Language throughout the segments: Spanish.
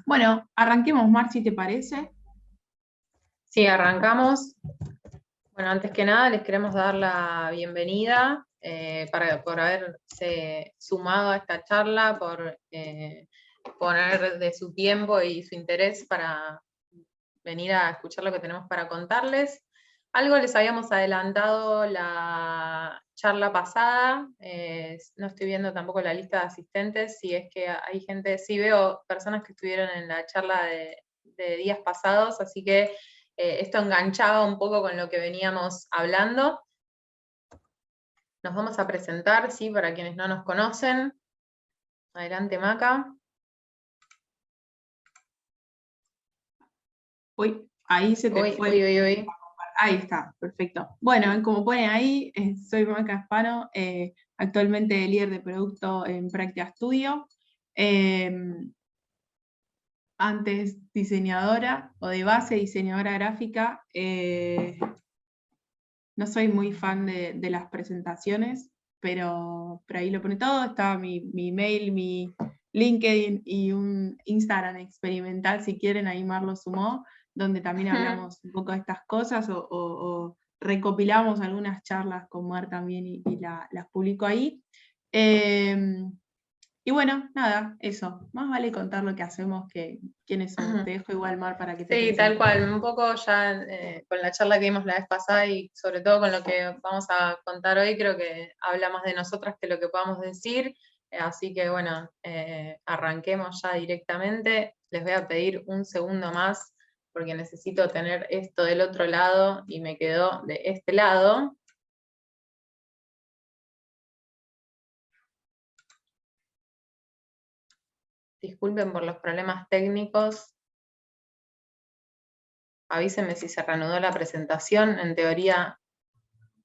Bueno, arranquemos, Mar, si te parece. Sí, arrancamos. Bueno, antes que nada les queremos dar la bienvenida por haberse sumado a esta charla, por poner de su tiempo y su interés para venir a escuchar lo que tenemos para contarles. Algo les habíamos adelantado la charla pasada, no estoy viendo tampoco la lista de asistentes, si es que hay gente, sí veo personas que estuvieron en la charla de días pasados, así que esto enganchaba un poco con lo que veníamos hablando. Nos vamos a presentar, ¿sí? Para quienes no nos conocen. Adelante, Maca. Uy, ahí se te fue. Uy. Ahí está, perfecto. Bueno, como ponen ahí, soy Maca Spano, actualmente líder de producto en Práctica Studio. Antes diseñadora o de base diseñadora gráfica. No soy muy fan de las presentaciones, pero ahí lo pone todo. Está mi mail, mi LinkedIn y un Instagram experimental, si quieren, ahí Mar lo sumó, donde también hablamos un poco de estas cosas o recopilamos algunas charlas con Mar también y las publico ahí. Y bueno, nada, eso. Más vale contar lo que hacemos que quiénes somos. Te dejo igual, Mar, para que te Sí, presentes. tal cual, un poco ya con la charla que vimos la vez pasada y sobre todo con lo que vamos a contar hoy, creo que habla más de nosotras que lo que podamos decir, así que bueno, arranquemos ya directamente. Les voy a pedir un segundo más porque necesito tener esto del otro lado y me quedó de este lado. Disculpen por los problemas técnicos. Avísenme si se reanudó la presentación. En teoría,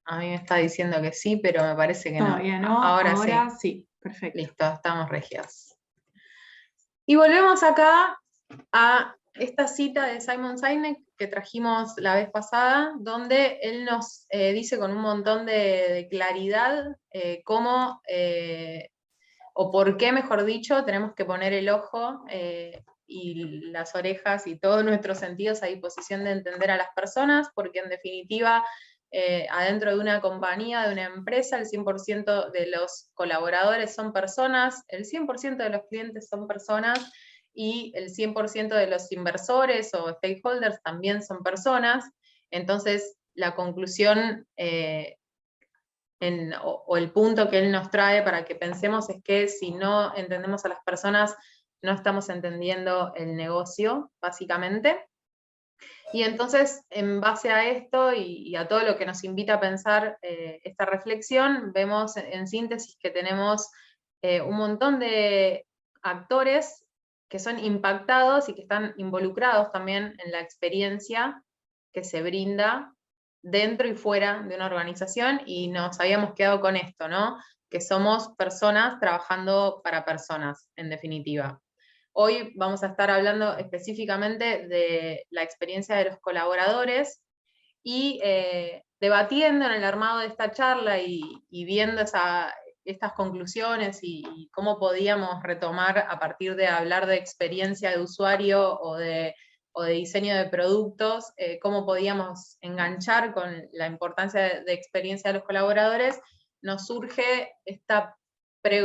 a mí me está diciendo que sí, pero me parece que no. Todavía no, Ahora sí. sí, perfecto. Listo, estamos regias. Y volvemos acá a esta cita de Simon Sinek que trajimos la vez pasada, donde él nos dice con un montón de claridad cómo, o por qué, mejor dicho, tenemos que poner el ojo y las orejas y todos nuestros sentidos a disposición de entender a las personas, porque en definitiva, adentro de una compañía, de una empresa, el 100% de los colaboradores son personas, el 100% de los clientes son personas y el 100% de los inversores o stakeholders también son personas. Entonces, la conclusión o el punto que él nos trae para que pensemos es que si no entendemos a las personas, no estamos entendiendo el negocio, básicamente. Y entonces, en base a esto y a todo lo que nos invita a pensar esta reflexión, vemos en síntesis que tenemos un montón de actores que son impactados y que están involucrados también en la experiencia que se brinda dentro y fuera de una organización, y nos habíamos quedado con esto, ¿no? Que somos personas trabajando para personas, en definitiva. Hoy vamos a estar hablando específicamente de la experiencia de los colaboradores y debatiendo en el armado de esta charla y viendo estas conclusiones y cómo podíamos retomar a partir de hablar de experiencia de usuario o de diseño de productos, cómo podíamos enganchar con la importancia de experiencia de los colaboradores, nos surge esta,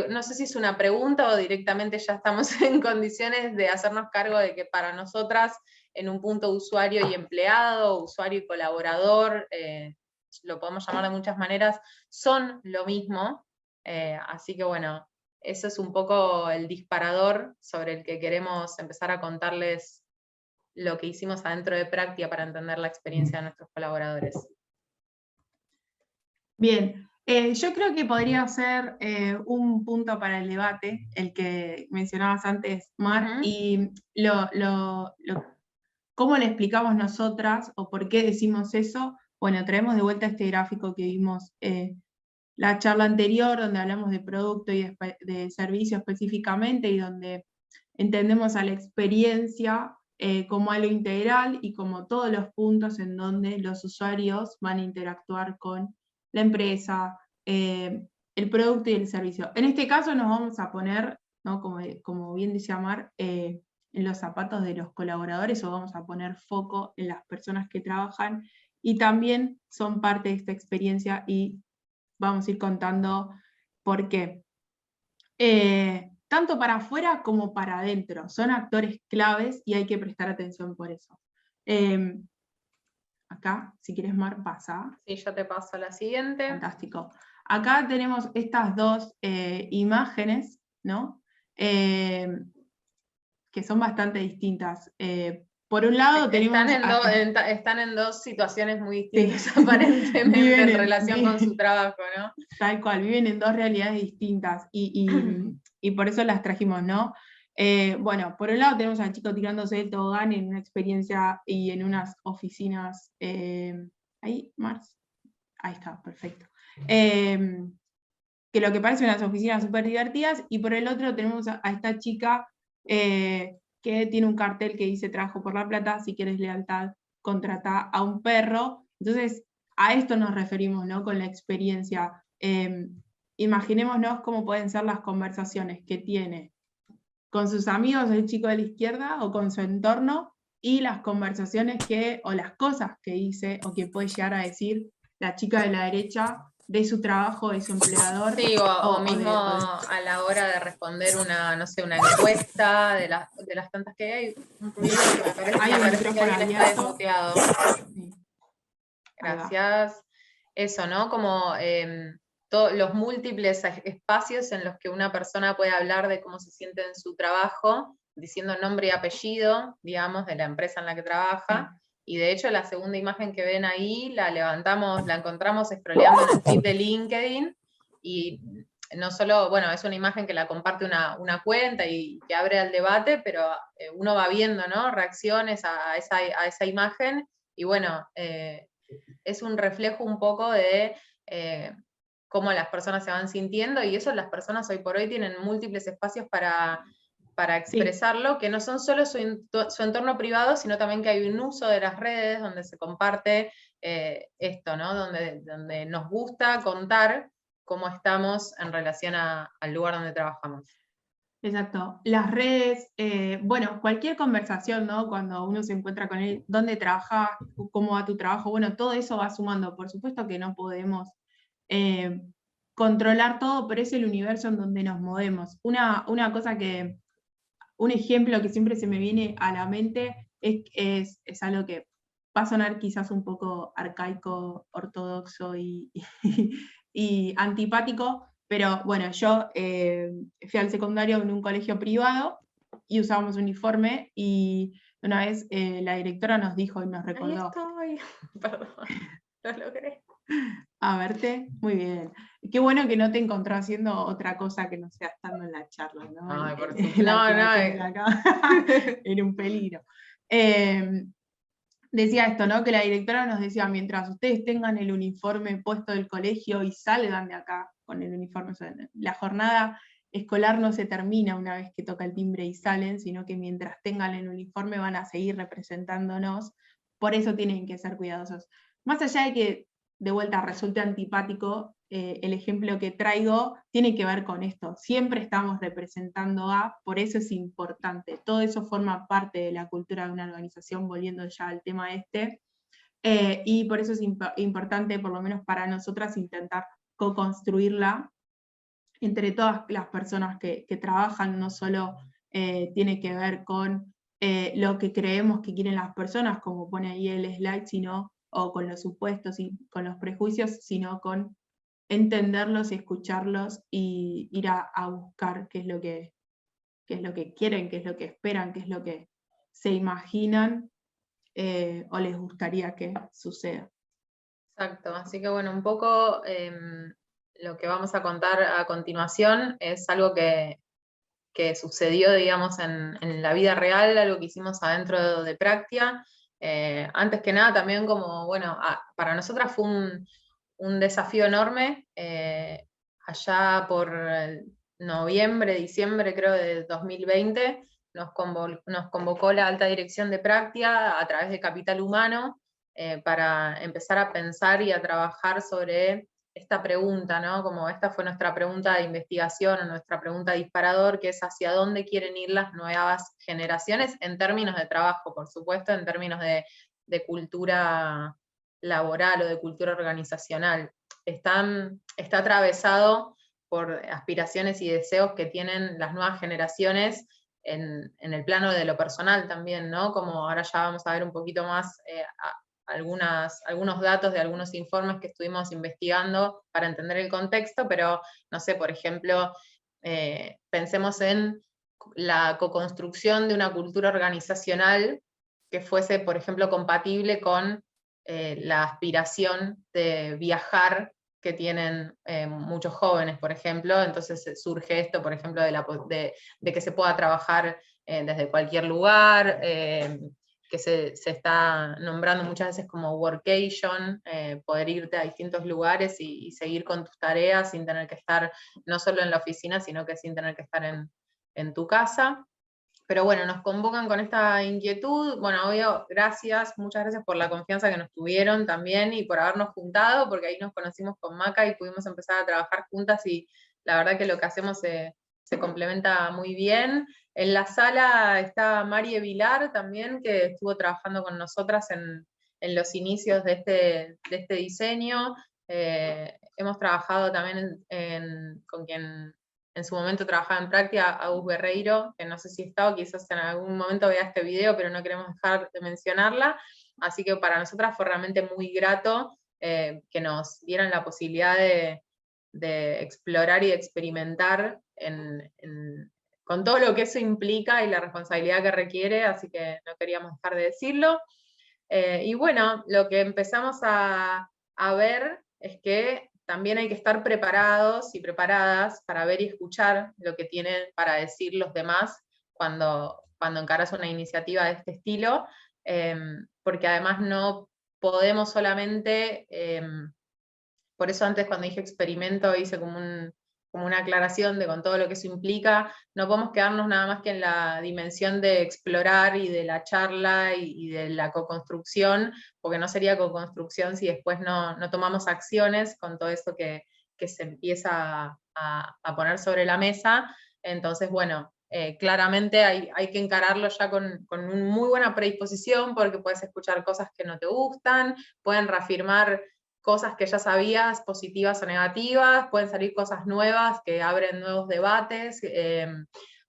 no sé si es una pregunta o directamente ya estamos en condiciones de hacernos cargo de que para nosotras, en un punto usuario y empleado, usuario y colaborador, lo podemos llamar de muchas maneras, son lo mismo. Así que bueno, eso es un poco el disparador sobre el que queremos empezar a contarles lo que hicimos adentro de Práctica para entender la experiencia de nuestros colaboradores. Bien, yo creo que podría ser un punto para el debate, el que mencionabas antes, Mar, y cómo le explicamos nosotras o por qué decimos eso. Bueno, traemos de vuelta este gráfico que vimos la charla anterior, donde hablamos de producto y de servicio específicamente, y donde entendemos a la experiencia como algo integral y como todos los puntos en donde los usuarios van a interactuar con la empresa, el producto y el servicio. En este caso nos vamos a poner, ¿no? Como bien dice Amar, en en los zapatos de los colaboradores o vamos a poner foco en las personas que trabajan y también son parte de esta experiencia y vamos a ir contando por qué. Tanto para afuera como para adentro, son actores claves y hay que prestar atención por eso. Acá, si quieres, Mar, pasa. Sí, yo te paso a la siguiente. Fantástico. Acá tenemos estas dos imágenes, ¿no? Que son bastante distintas. Por un lado tenemos... Están en dos situaciones muy distintas, aparentemente, en relación con su trabajo, ¿no? Tal cual, viven en dos realidades distintas y por eso las trajimos, ¿no? Bueno, por un lado tenemos al chico tirándose el tobogán en una experiencia y en unas oficinas... ahí, Mars. Ahí está, perfecto. Que lo que parece unas oficinas súper divertidas, y por el otro tenemos a esta chica que tiene un cartel que dice trabajo por la plata, si quieres lealtad, contrata a un perro. Entonces, a esto nos referimos, ¿no? Con la experiencia. Imaginémonos cómo pueden ser las conversaciones que tiene con sus amigos el chico de la izquierda o con su entorno, y las conversaciones o las cosas que dice o que puede llegar a decir la chica de la derecha de su trabajo, de su empleador. Sí, o mismo a la hora de responder una encuesta, de las tantas que hay, un ruido que me parece que alguien está desmuteado. Sí. Gracias. Eso, ¿no? Como los múltiples espacios en los que una persona puede hablar de cómo se siente en su trabajo, diciendo nombre y apellido, digamos, de la empresa en la que trabaja. Sí. Y de hecho la segunda imagen que ven ahí, la encontramos scrolleando en el feed de LinkedIn, y no solo, bueno, es una imagen que la comparte una cuenta y que abre al debate, pero uno va viendo, ¿no? Reacciones a esa imagen, y bueno, es un reflejo un poco de cómo las personas se van sintiendo, y eso las personas hoy por hoy tienen múltiples espacios para expresarlo, sí, que no son solo su entorno privado, sino también que hay un uso de las redes donde se comparte esto, ¿no? Donde nos gusta contar cómo estamos en relación al lugar donde trabajamos. Exacto. Las redes, bueno, cualquier conversación, ¿no? Cuando uno se encuentra con él, ¿dónde trabajas? ¿Cómo va tu trabajo? Bueno, todo eso va sumando. Por supuesto que no podemos controlar todo, pero es el universo en donde nos movemos. Una cosa un ejemplo que siempre se me viene a la mente es algo que va a sonar quizás un poco arcaico, ortodoxo y antipático, pero bueno, yo fui al secundario en un colegio privado y usábamos uniforme, y una vez la directora nos dijo y nos recordó... Ahí estoy, perdón, no lo logré. A verte, muy bien. Qué bueno que no te encontró haciendo otra cosa que no sea estando en la charla, ¿no? Ay, por supuesto. No. Acá, en un peligro. Decía esto, ¿no? Que la directora nos decía, mientras ustedes tengan el uniforme puesto del colegio y salgan de acá con el uniforme, o sea, la jornada escolar no se termina una vez que toca el timbre y salen, sino que mientras tengan el uniforme van a seguir representándonos, por eso tienen que ser cuidadosos. Más allá de que de vuelta resulte antipático, el ejemplo que traigo tiene que ver con esto. Siempre estamos representando por eso es importante. Todo eso forma parte de la cultura de una organización, volviendo ya al tema y por eso es importante, por lo menos para nosotras, intentar co-construirla entre todas las personas que trabajan. No solo tiene que ver con lo que creemos que quieren las personas, como pone ahí el slide, o con los supuestos y con los prejuicios, sino con entenderlos y escucharlos y ir a buscar qué es lo que quieren, qué es lo que esperan, qué es lo que se imaginan o les gustaría que suceda. Exacto, así que bueno, un poco lo que vamos a contar a continuación es algo que sucedió, digamos, en la vida real, algo que hicimos adentro de Practia. Antes que nada, también como, bueno, para nosotras fue un desafío enorme, allá por noviembre, diciembre, creo, de 2020, nos convocó la alta dirección de Practia a través de Capital Humano para empezar a pensar y a trabajar sobre esta pregunta, ¿no? Como esta fue nuestra pregunta de investigación, o nuestra pregunta disparador, que es hacia dónde quieren ir las nuevas generaciones, en términos de trabajo, por supuesto, en términos de cultura laboral o de cultura organizacional. Está atravesado por aspiraciones y deseos que tienen las nuevas generaciones en el plano de lo personal también, ¿no? Como ahora ya vamos a ver un poquito más algunos datos de algunos informes que estuvimos investigando para entender el contexto, pero no sé, por ejemplo, pensemos en la coconstrucción de una cultura organizacional que fuese, por ejemplo, compatible con la aspiración de viajar que tienen muchos jóvenes, por ejemplo. Entonces surge esto, por ejemplo, de que se pueda trabajar desde cualquier lugar, que se está nombrando muchas veces como workation, poder irte a distintos lugares y seguir con tus tareas sin tener que estar no solo en la oficina, sino que sin tener que estar en tu casa. Pero bueno, nos convocan con esta inquietud. Bueno, obvio, muchas gracias por la confianza que nos tuvieron también y por habernos juntado, porque ahí nos conocimos con Maca y pudimos empezar a trabajar juntas, y la verdad que lo que hacemos se complementa muy bien. En la sala está Marie Vilar también, que estuvo trabajando con nosotras en los inicios de este diseño. Hemos trabajado también con quien en su momento trabajaba en práctica, Agus Guerreiro, que no sé si está o quizás en algún momento vea este video, pero no queremos dejar de mencionarla. Así que para nosotras fue realmente muy grato que nos dieran la posibilidad de explorar y de experimentar con todo lo que eso implica y la responsabilidad que requiere, así que no queríamos dejar de decirlo. Y bueno, lo que empezamos a ver es que también hay que estar preparados y preparadas para ver y escuchar lo que tienen para decir los demás cuando encaras una iniciativa de este estilo, porque además no podemos solamente, por eso antes cuando dije experimento hice como una aclaración de con todo lo que eso implica, no podemos quedarnos nada más que en la dimensión de explorar y de la charla y de la coconstrucción, porque no sería coconstrucción si después no tomamos acciones con todo eso que se empieza a poner sobre la mesa. Entonces, bueno, claramente hay que encararlo ya con una muy buena predisposición, porque puedes escuchar cosas que no te gustan, pueden reafirmar cosas que ya sabías, positivas o negativas, pueden salir cosas nuevas que abren nuevos debates,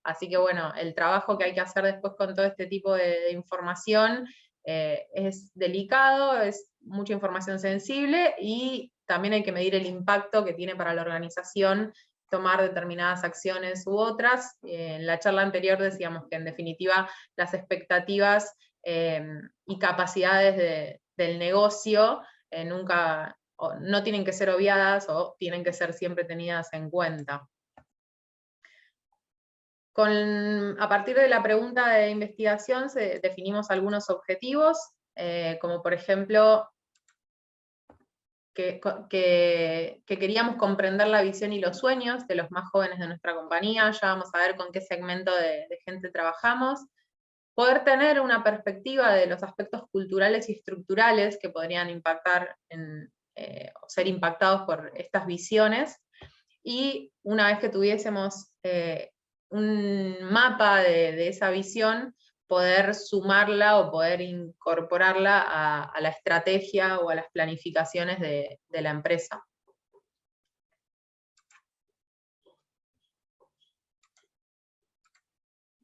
así que bueno, el trabajo que hay que hacer después con todo este tipo de información es delicado, es mucha información sensible, y también hay que medir el impacto que tiene para la organización tomar determinadas acciones u otras. En la charla anterior decíamos que en definitiva las expectativas y capacidades del negocio no tienen que ser obviadas o tienen que ser siempre tenidas en cuenta. A partir de la pregunta de investigación definimos algunos objetivos, como por ejemplo que queríamos comprender la visión y los sueños de los más jóvenes de nuestra compañía. Ya vamos a ver con qué segmento de gente trabajamos. Poder tener una perspectiva de los aspectos culturales y estructurales que podrían impactar o ser impactados por estas visiones, y una vez que tuviésemos un mapa de esa visión, poder sumarla o poder incorporarla a la estrategia o a las planificaciones de la empresa.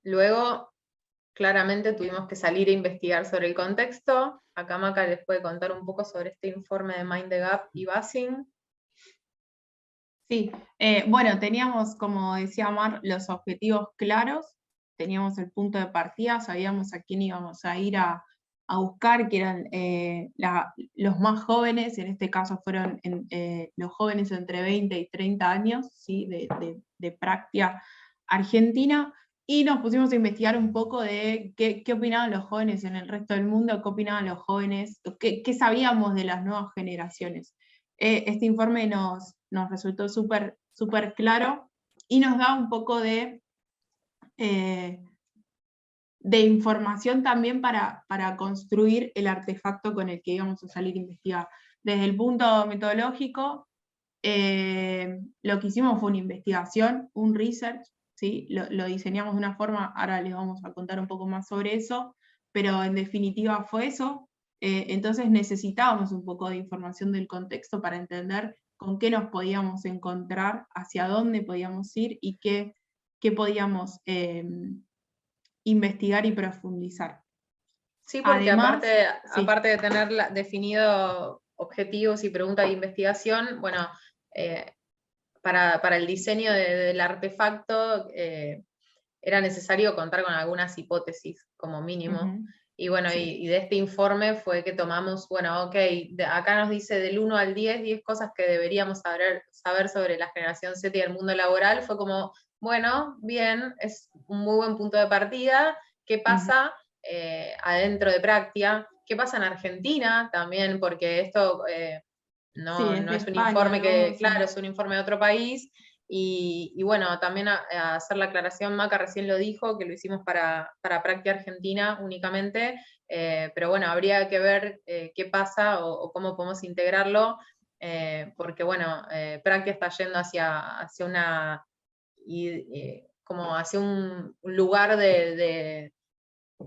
Luego, claramente tuvimos que salir a investigar sobre el contexto. Acá Maca les puede contar un poco sobre este informe de Mind the Gap y Basing. Sí, bueno, teníamos, como decía Mar, los objetivos claros, teníamos el punto de partida, sabíamos a quién íbamos a ir a buscar, que eran los más jóvenes, en este caso fueron los jóvenes entre 20 y 30 años, ¿sí? de práctica argentina, y nos pusimos a investigar un poco de qué opinaban los jóvenes en el resto del mundo, qué opinaban los jóvenes, qué sabíamos de las nuevas generaciones. Este informe nos resultó súper claro y nos da un poco de información también para construir el artefacto con el que íbamos a salir a investigar. Desde el punto metodológico, lo que hicimos fue una investigación, un research, ¿sí? Lo diseñamos de una forma, ahora les vamos a contar un poco más sobre eso, pero en definitiva fue eso. Entonces necesitábamos un poco de información del contexto para entender con qué nos podíamos encontrar, hacia dónde podíamos ir y qué podíamos investigar y profundizar. Sí, porque Además, aparte de tener definido objetivos y preguntas de investigación, bueno, para el diseño del artefacto era necesario contar con algunas hipótesis, como mínimo. Y bueno, sí. y de este informe fue que tomamos, bueno, ok, acá nos dice del 1 al 10 cosas que deberíamos saber sobre la generación Z y el mundo laboral. Fue como, bueno, bien, es un muy buen punto de partida. ¿Qué pasa adentro de Praxia? ¿Qué pasa en Argentina también? Porque esto Sí, no desde es un España, informe ¿no? claro, es un informe de otro país. Y bueno, también a hacer la aclaración, Maca recién lo dijo, que lo hicimos para Praxia Argentina únicamente, pero bueno, habría que ver qué pasa o cómo podemos integrarlo, porque bueno, Praxia está yendo hacia una, como hacia un lugar de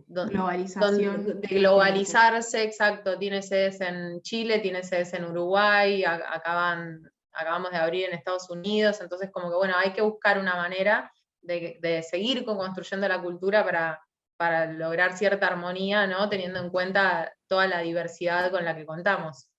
Globalización. globalizarse, exacto, tiene sedes en Chile, tiene sedes en Uruguay, acabamos de abrir en Estados Unidos, entonces como que bueno, hay que buscar una manera de seguir construyendo la cultura para lograr cierta armonía, ¿no? Teniendo en cuenta toda la diversidad con la que contamos.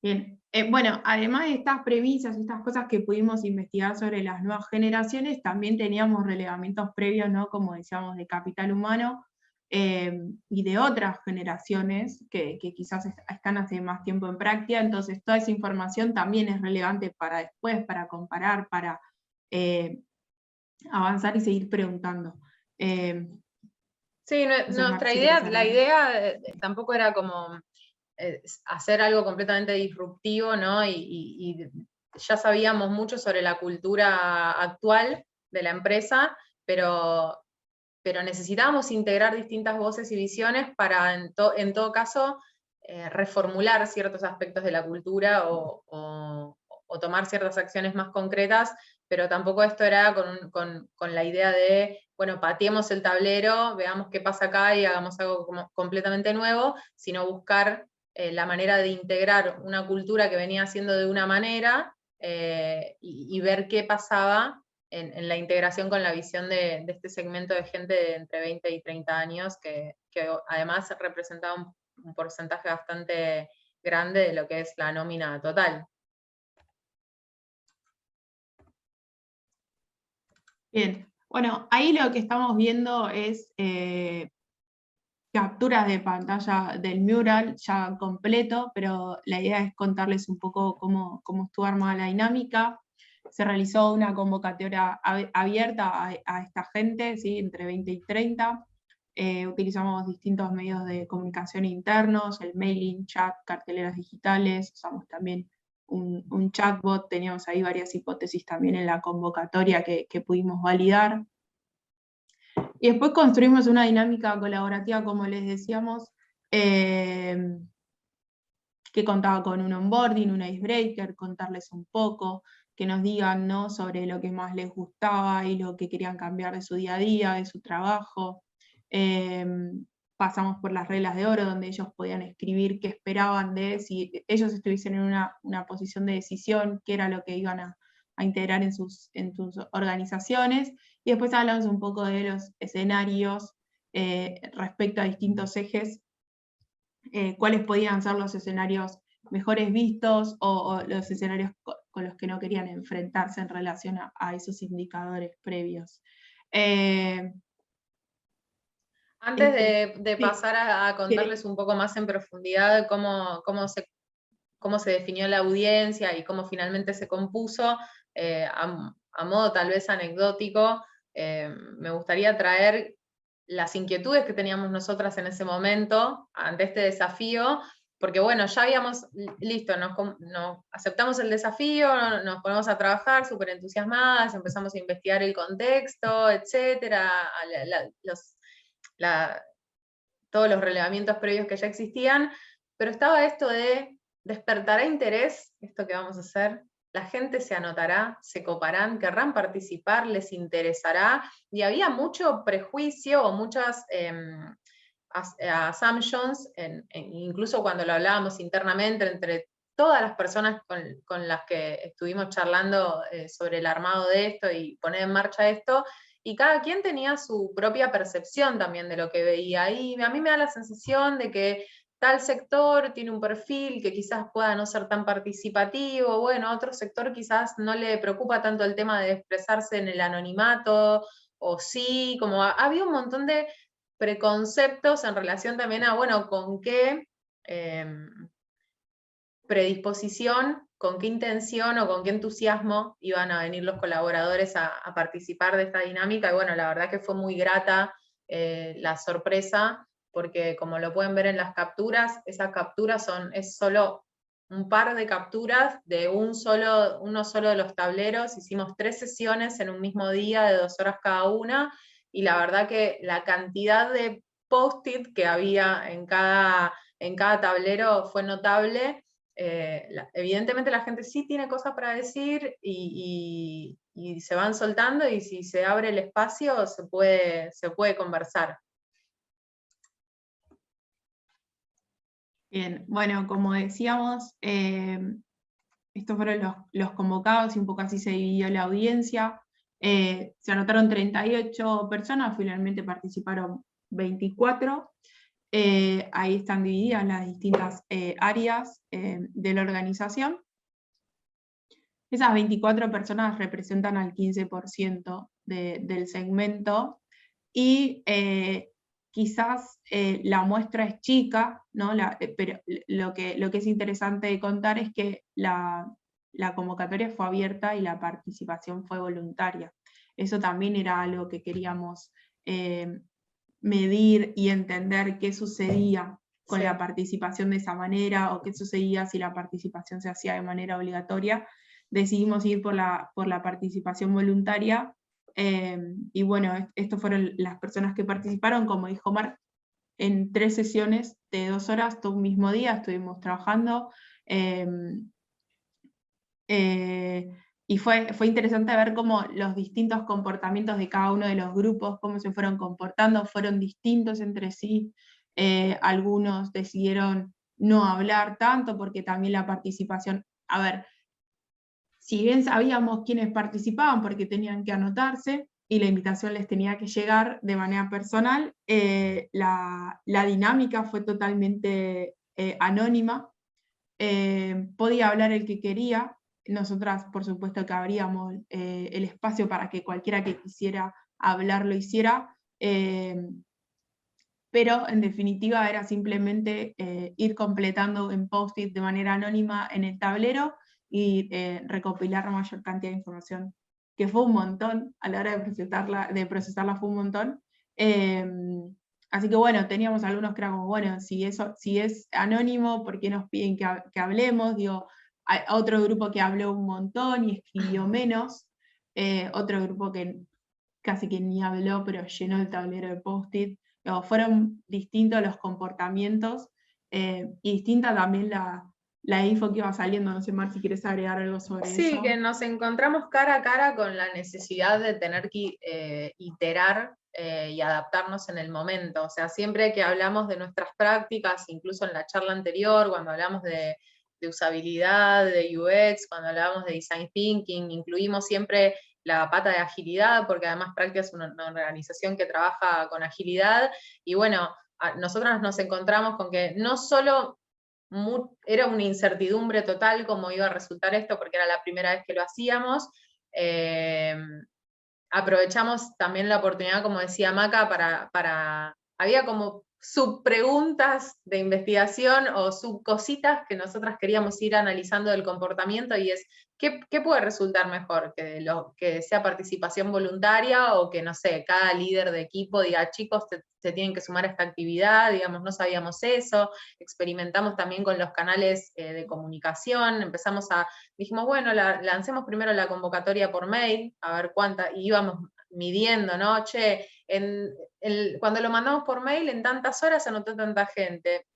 Bien, bueno, además de estas premisas, estas cosas que pudimos investigar sobre las nuevas generaciones, también teníamos relevamientos previos, ¿no? Como decíamos, de capital humano y de otras generaciones que quizás están hace más tiempo en práctica, entonces toda esa información también es relevante para después, para comparar, para avanzar y seguir preguntando. Sí, Mar, si la idea tampoco era como hacer algo completamente disruptivo, ¿no? Y ya sabíamos mucho sobre la cultura actual de la empresa, pero necesitábamos integrar distintas voces y visiones para, en todo caso, reformular ciertos aspectos de la cultura o tomar ciertas acciones más concretas, pero tampoco esto era con la idea de, bueno, pateemos el tablero, veamos qué pasa acá y hagamos algo completamente nuevo, sino buscar la manera de integrar una cultura que venía haciendo de una manera y ver qué pasaba en la integración con la visión de este segmento de gente de entre 20 y 30 años, que además representaba un porcentaje bastante grande de lo que es la nómina total. Bien, bueno, ahí lo que estamos viendo es capturas de pantalla del mural ya completo, pero la idea es contarles un poco cómo estuvo armada la dinámica. Se realizó una convocatoria abierta a esta gente, ¿sí? Entre 20 y 30. Utilizamos distintos medios de comunicación internos, el mailing, chat, carteleras digitales, usamos también un chatbot, teníamos ahí varias hipótesis también en la convocatoria que pudimos validar. Y después construimos una dinámica colaborativa, como les decíamos, que contaba con un onboarding, un icebreaker, contarles un poco, que nos digan, ¿no?, sobre lo que más les gustaba y lo que querían cambiar de su día a día, de su trabajo. Pasamos por las reglas de oro, donde ellos podían escribir qué esperaban de, si ellos estuviesen en una posición de decisión, qué era lo que iban a integrar en sus organizaciones. Y después hablamos un poco de los escenarios respecto a distintos ejes, cuáles podían ser los escenarios mejores vistos o los escenarios con los que no querían enfrentarse en relación a esos indicadores previos. Antes de sí. pasar a contarles un poco más en profundidad cómo se definió la audiencia y cómo finalmente se compuso, a modo tal vez anecdótico, me gustaría traer las inquietudes que teníamos nosotras en ese momento ante este desafío, porque bueno, ya habíamos, listo, nos aceptamos el desafío, nos ponemos a trabajar súper entusiasmadas, empezamos a investigar el contexto, etcétera, todos los relevamientos previos que ya existían, pero estaba esto de despertará interés esto que vamos a hacer, la gente se anotará, se coparán, querrán participar, les interesará, y había mucho prejuicio o muchas assumptions, incluso cuando lo hablábamos internamente entre todas las personas con las que estuvimos charlando sobre el armado de esto y poner en marcha esto, y cada quien tenía su propia percepción también de lo que veía, y a mí me da la sensación de que tal sector tiene un perfil que quizás pueda no ser tan participativo, bueno, otro sector quizás no le preocupa tanto el tema de expresarse en el anonimato, o sí, como había un montón de preconceptos en relación también a, bueno, con qué predisposición, con qué intención o con qué entusiasmo iban a venir los colaboradores a participar de esta dinámica, y bueno, la verdad que fue muy grata la sorpresa, porque como lo pueden ver en las capturas, esas capturas es solo un par de capturas de uno solo de los tableros, hicimos 3 sesiones en un mismo día de 2 horas cada una, y la verdad que la cantidad de post-it que había en cada tablero fue notable. Evidentemente la gente sí tiene cosas para decir y se van soltando, y si se abre el espacio se puede conversar. Bien, bueno, como decíamos, estos fueron los convocados y un poco así se dividió la audiencia. Se anotaron 38 personas, finalmente participaron 24. Ahí están divididas las distintas áreas de la organización. Esas 24 personas representan al 15% del segmento, y quizás la muestra es chica, ¿no? Pero lo que es interesante de contar es que la convocatoria fue abierta y la participación fue voluntaria. Eso también era algo que queríamos medir y entender qué sucedía con la participación de esa manera, o qué sucedía si la participación se hacía de manera obligatoria. Decidimos ir por la participación voluntaria, y bueno, estas fueron las personas que participaron, como dijo Marc, en 3 sesiones de 2 horas, todo un mismo día, estuvimos trabajando, y fue interesante ver cómo los distintos comportamientos de cada uno de los grupos, cómo se fueron comportando, fueron distintos entre sí. Algunos decidieron no hablar tanto porque también la participación, a ver, si bien sabíamos quiénes participaban porque tenían que anotarse y la invitación les tenía que llegar de manera personal, la dinámica fue totalmente anónima. Podía hablar el que quería. Nosotras, por supuesto, que abríamos el espacio para que cualquiera que quisiera hablar lo hiciera, pero en definitiva era simplemente ir completando en post-it de manera anónima en el tablero y recopilar la mayor cantidad de información, que fue un montón, a la hora de procesarla fue un montón. Así que bueno, teníamos algunos que eran como, bueno, si es anónimo, ¿por qué nos piden que hablemos? Digo, hay otro grupo que habló un montón y escribió menos, otro grupo que casi que ni habló, pero llenó el tablero de post-it. Fueron distintos los comportamientos, y distinta también la info que iba saliendo. No sé, Mar, si quieres agregar algo sobre eso. Sí, que nos encontramos cara a cara con la necesidad de tener que iterar y adaptarnos en el momento. O sea, siempre que hablamos de nuestras prácticas, incluso en la charla anterior, cuando hablamos de usabilidad, de UX, cuando hablamos de design thinking, incluimos siempre la pata de agilidad, porque además Practia es una organización que trabaja con agilidad, y bueno, nosotros nos encontramos con que no solo era una incertidumbre total cómo iba a resultar esto, porque era la primera vez que lo hacíamos. Aprovechamos también la oportunidad, como decía Maca, había como subpreguntas de investigación o subcositas que nosotras queríamos ir analizando del comportamiento, y es, ¿qué puede resultar mejor? Que sea participación voluntaria, o que, no sé, cada líder de equipo diga, chicos, se tienen que sumar a esta actividad, digamos, no sabíamos eso. Experimentamos también con los canales de comunicación, dijimos, bueno, lancemos primero la convocatoria por mail, a ver cuánta, y íbamos midiendo, ¿no? Che, cuando lo mandamos por mail, en tantas horas se anotó tanta gente.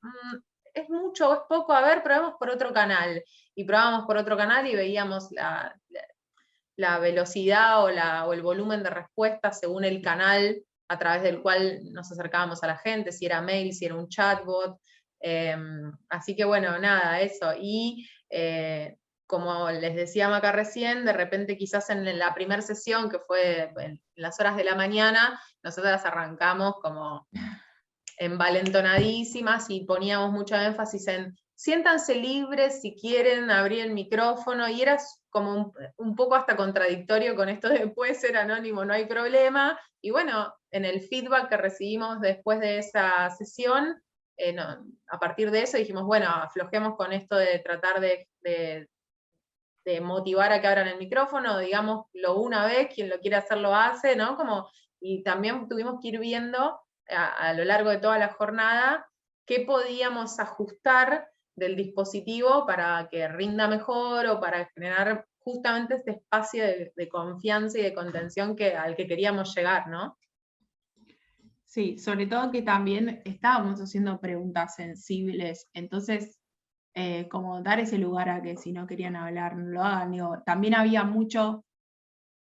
¿es mucho o es poco? A ver, probemos por otro canal. Y probábamos por otro canal y veíamos la velocidad o el volumen de respuesta según el canal a través del cual nos acercábamos a la gente, si era mail, si era un chatbot. Así que bueno, nada, eso. Y como les decía Maca recién, de repente quizás en la primera sesión, que fue en las horas de la mañana, nosotras arrancamos como envalentonadísimas y poníamos mucho énfasis en siéntanse libres si quieren abrir el micrófono, y era como un poco hasta contradictorio con esto de puede ser anónimo, no hay problema. Y bueno, en el feedback que recibimos después de esa sesión, a partir de eso dijimos, bueno, aflojemos con esto de tratar de motivar a que abran el micrófono, digámoslo una vez, quien lo quiere hacer lo hace, ¿no? Y también tuvimos que ir viendo a lo largo de toda la jornada qué podíamos ajustar del dispositivo para que rinda mejor o para generar justamente este espacio de confianza y de contención al que queríamos llegar, ¿no? Sí, sobre todo que también estábamos haciendo preguntas sensibles, entonces como dar ese lugar a que si no querían hablar, no lo hagan. Digo, también había mucho,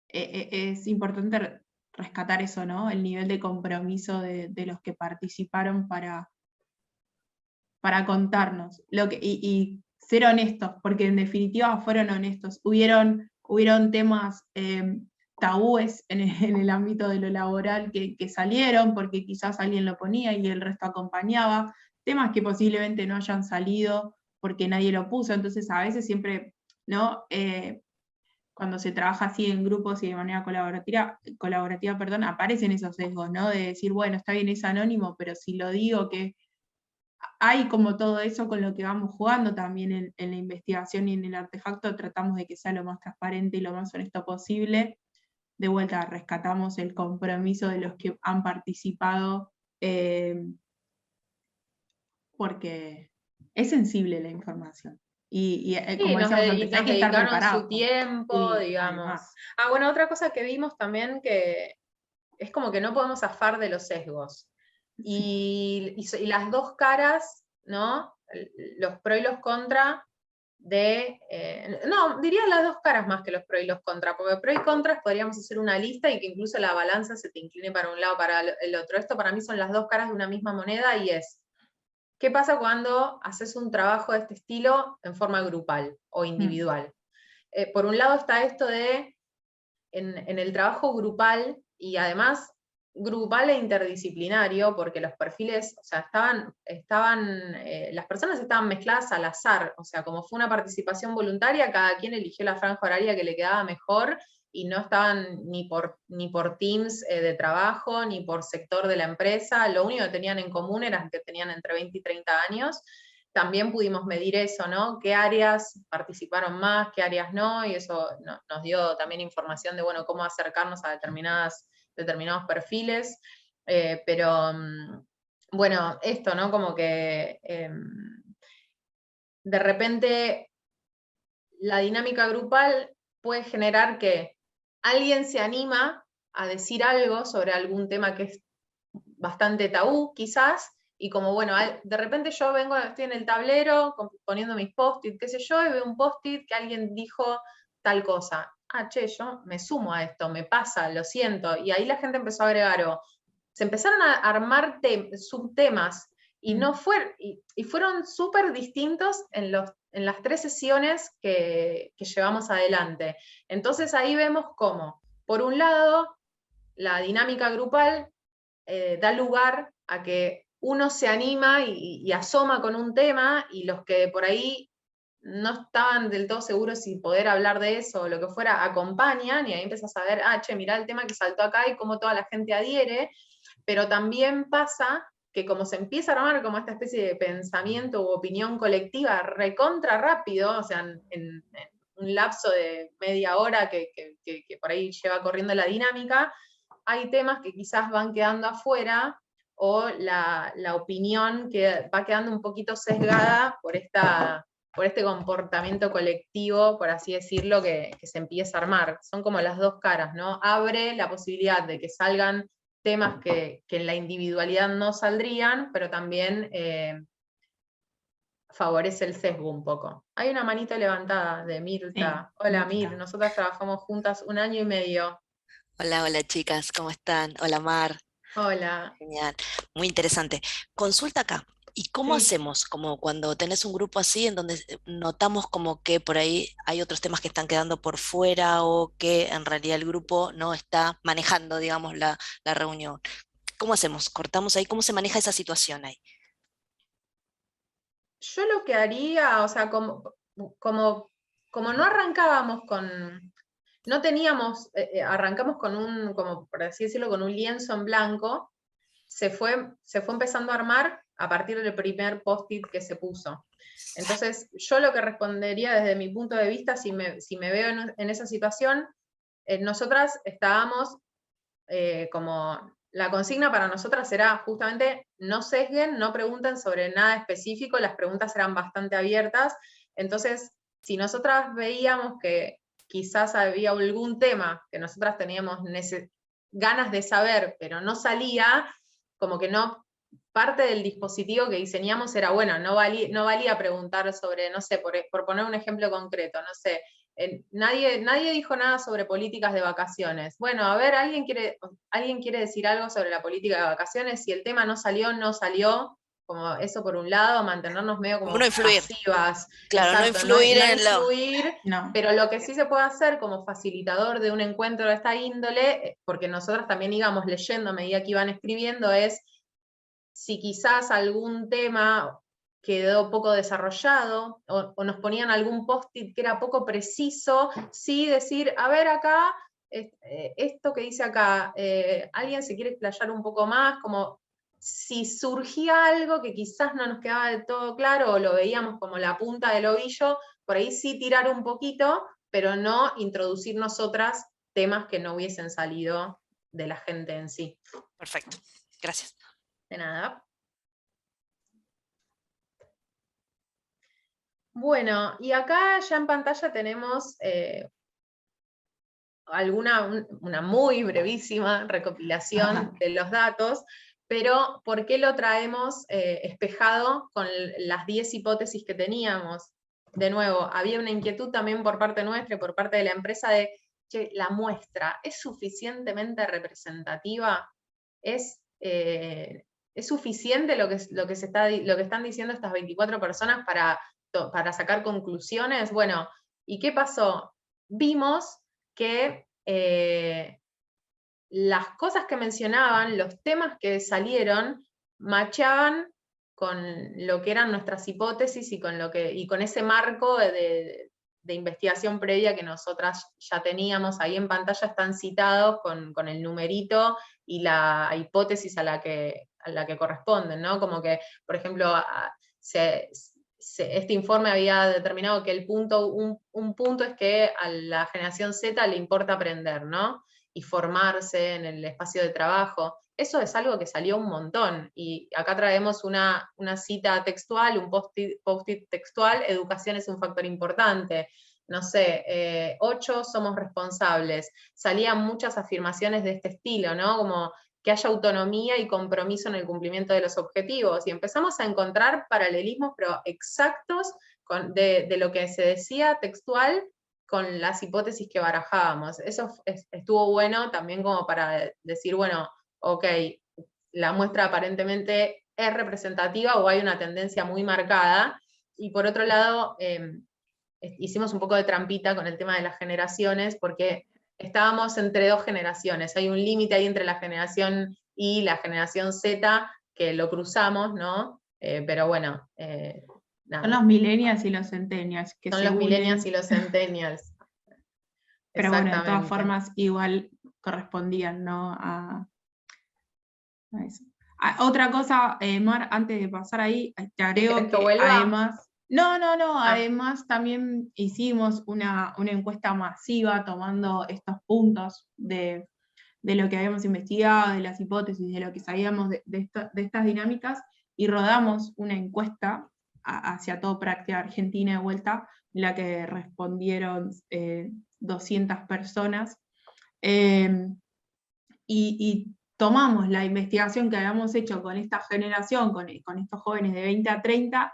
es importante rescatar eso, ¿no? El nivel de compromiso de los que participaron para contarnos. Y ser honestos, porque en definitiva fueron honestos. Hubieron temas tabúes en el ámbito de lo laboral que salieron, porque quizás alguien lo ponía y el resto acompañaba, temas que posiblemente no hayan salido porque nadie lo puso, entonces a veces siempre, ¿no? Cuando se trabaja así en grupos y de manera colaborativa, perdón, aparecen esos sesgos, ¿no? De decir, bueno, está bien, es anónimo, pero si lo digo que hay como todo eso con lo que vamos jugando también en la investigación y en el artefacto, tratamos de que sea lo más transparente y lo más honesto posible. De vuelta, rescatamos el compromiso de los que han participado, porque es sensible la información. Y Sí, como decíamos antes, hay nos que estar dedicaron su preparados. tiempo, Sí, digamos. además. Bueno, otra cosa que vimos también que es como que no podemos zafar de los sesgos. Sí. Y las dos caras, ¿no? Los pro y los contra no, diría las dos caras más que los pro y los contra, porque pro y contras podríamos hacer una lista y que incluso la balanza se te incline para un lado o para el otro. Esto para mí son las dos caras de una misma moneda y es, ¿qué pasa cuando haces un trabajo de este estilo en forma grupal o individual? Por un lado está esto de, en el trabajo grupal, y además grupal e interdisciplinario, porque los perfiles, o sea, las personas estaban mezcladas al azar, o sea, como fue una participación voluntaria, cada quien eligió la franja horaria que le quedaba mejor, y no estaban ni por teams de trabajo, ni por sector de la empresa. Lo único que tenían en común era que tenían entre 20 y 30 años. También pudimos medir eso, ¿no? ¿Qué áreas participaron más, qué áreas no? Y eso nos dio también información de, bueno, cómo acercarnos a determinados perfiles. Pero, bueno, esto, ¿no? Como que de repente la dinámica grupal puede generar que alguien se anima a decir algo sobre algún tema que es bastante tabú, quizás, y como, bueno, de repente yo estoy en el tablero poniendo mis post-it, qué sé yo, y veo un post-it que alguien dijo tal cosa. Ah, che, yo me sumo a esto, me pasa, lo siento. Y ahí la gente empezó a agregar, o se empezaron a armar subtemas, y fueron súper distintos en las 3 sesiones que llevamos adelante. Entonces ahí vemos cómo, por un lado, la dinámica grupal da lugar a que uno se anima y asoma con un tema, y los que por ahí no estaban del todo seguros si poder hablar de eso o lo que fuera, acompañan, y ahí empiezas a ver, che, mirá el tema que saltó acá y cómo toda la gente adhiere. Pero también pasa que como se empieza a armar como esta especie de pensamiento u opinión colectiva recontra rápido, o sea, en un lapso de media hora que por ahí lleva corriendo la dinámica, hay temas que quizás van quedando afuera, o la opinión que va quedando un poquito sesgada por este comportamiento colectivo, por así decirlo, que se empieza a armar. Son como las dos caras, ¿no? Abre la posibilidad de que salgan temas que en la individualidad no saldrían, pero también favorece el sesgo un poco. Hay una manito levantada de Mirta. Sí, Hola Mirta. Mir, nosotras trabajamos juntas 1 año y medio. Hola, hola chicas, ¿cómo están? Hola Mar, Hola. genial, muy interesante. Consulta acá, ¿y cómo Sí. hacemos como cuando tenés un grupo así en donde notamos como que por ahí hay otros temas que están quedando por fuera o que en realidad el grupo no está manejando, digamos, la reunión? ¿Cómo hacemos? ¿Cortamos ahí? ¿Cómo se maneja esa situación ahí? Yo lo que haría, o sea, como no arrancábamos no teníamos, arrancamos con como por así decirlo, con un lienzo en blanco, se fue empezando a armar a partir del primer post-it que se puso. Entonces, yo lo que respondería desde mi punto de vista, si me veo en esa situación, nosotras estábamos como la consigna para nosotras era justamente no sesguen, no pregunten sobre nada específico, las preguntas eran bastante abiertas, entonces si nosotras veíamos que quizás había algún tema que nosotras teníamos ganas de saber, pero no salía, como que no, parte del dispositivo que diseñamos era, bueno, no valía preguntar sobre, no sé, por poner un ejemplo concreto, no sé, nadie dijo nada sobre políticas de vacaciones. Bueno, a ver, ¿alguien quiere decir algo sobre la política de vacaciones? Si el tema no salió, no salió, como eso por un lado, mantenernos medio como No influir, pasivas. claro, no Exacto, no influir en lo... influir, No. pero lo que sí se puede hacer como facilitador de un encuentro de esta índole, porque nosotros también íbamos leyendo a medida que iban escribiendo, es si quizás algún tema quedó poco desarrollado, o nos ponían algún post-it que era poco preciso, sí decir, a ver acá, esto que dice acá, alguien se quiere explayar un poco más, como si surgía algo que quizás no nos quedaba del todo claro, o lo veíamos como la punta del ovillo, por ahí sí tirar un poquito, pero no introducir nosotras temas que no hubiesen salido de la gente en sí. Perfecto, gracias. De nada. Bueno, y acá ya en pantalla tenemos una muy brevísima recopilación de los datos, pero ¿por qué lo traemos espejado con las 10 hipótesis que teníamos? De nuevo, había una inquietud también por parte nuestra y por parte de la empresa de, che, ¿la muestra es suficientemente representativa? ¿Es suficiente lo que están diciendo estas 24 personas para sacar conclusiones? Bueno, ¿y qué pasó? Vimos que las cosas que mencionaban, los temas que salieron, machaban con lo que eran nuestras hipótesis y con ese marco de investigación previa que nosotras ya teníamos. Ahí en pantalla están citados con el numerito y la hipótesis a la que corresponden, ¿no? Como que, por ejemplo, este informe había determinado que un punto es que a la generación Z le importa aprender, ¿no? Y formarse en el espacio de trabajo. Eso es algo que salió un montón, y acá traemos una cita textual, un post-it textual: educación es un factor importante. No sé, 8 somos responsables. Salían muchas afirmaciones de este estilo, ¿no? Como que haya autonomía y compromiso en el cumplimiento de los objetivos, y empezamos a encontrar paralelismos, pero exactos, de lo que se decía textual con las hipótesis que barajábamos. Eso estuvo bueno también como para decir, bueno, ok, la muestra aparentemente es representativa o hay una tendencia muy marcada, y por otro lado, hicimos un poco de trampita con el tema de las generaciones, porque estábamos entre 2 generaciones, hay un límite ahí entre la generación Y y la generación Z, que lo cruzamos, ¿no? Pero bueno, nada. Son los millennials y los centennials que Son se los millennials unen, y los centennials. pero bueno, de todas Exactamente. formas igual correspondían, ¿no? a eso. Otra cosa, Mar, antes de pasar ahí, te agrego ¿Querés que que vuelva? además, además también hicimos una encuesta masiva tomando estos puntos de lo que habíamos investigado, de las hipótesis, de lo que sabíamos de estas dinámicas, y rodamos una encuesta hacia todo Práctica Argentina de vuelta, en la que respondieron 200 personas, y tomamos la investigación que habíamos hecho con esta generación, con estos jóvenes de 20 a 30,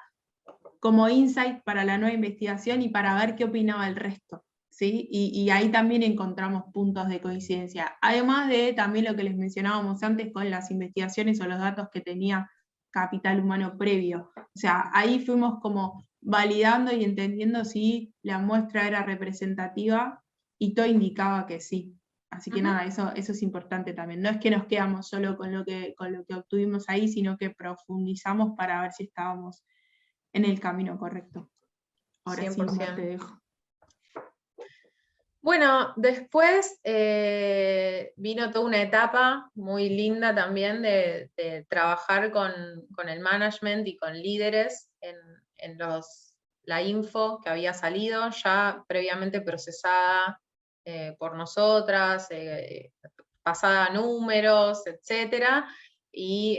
como insight para la nueva investigación y para ver qué opinaba el resto, ¿sí? Y ahí también encontramos puntos de coincidencia. Además de también lo que les mencionábamos antes con las investigaciones o los datos que tenía Capital Humano previo. O sea, ahí fuimos como validando y entendiendo si la muestra era representativa y todo indicaba que sí. Así que nada, eso es importante también. No es que nos quedamos solo con lo que obtuvimos ahí, sino que profundizamos para ver si estábamos en el camino correcto. Ahora 100%. sí, Mar, te dejo. Bueno, después vino toda una etapa muy linda también de trabajar con el management y con líderes en la info que había salido, ya previamente procesada por nosotras, pasada a números, etc. Y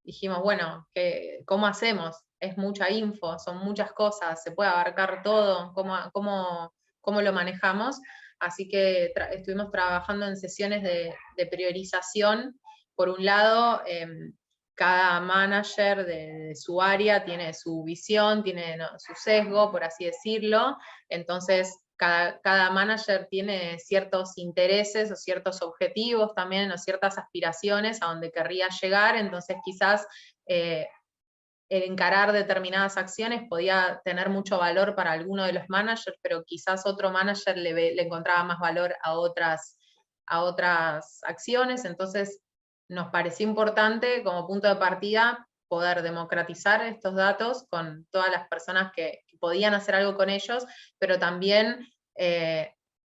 dijimos, bueno, ¿cómo hacemos? Es mucha info, son muchas cosas, se puede abarcar todo, ¿cómo lo manejamos? Así que estuvimos trabajando en sesiones de priorización. Por un lado, cada manager de su área tiene su visión, tiene su sesgo, por así decirlo, entonces cada manager tiene ciertos intereses o ciertos objetivos también, o ciertas aspiraciones a donde querría llegar, entonces quizás el encarar determinadas acciones podía tener mucho valor para alguno de los managers, pero quizás otro manager le encontraba más valor a otras acciones, entonces nos pareció importante como punto de partida poder democratizar estos datos con todas las personas que podían hacer algo con ellos, pero también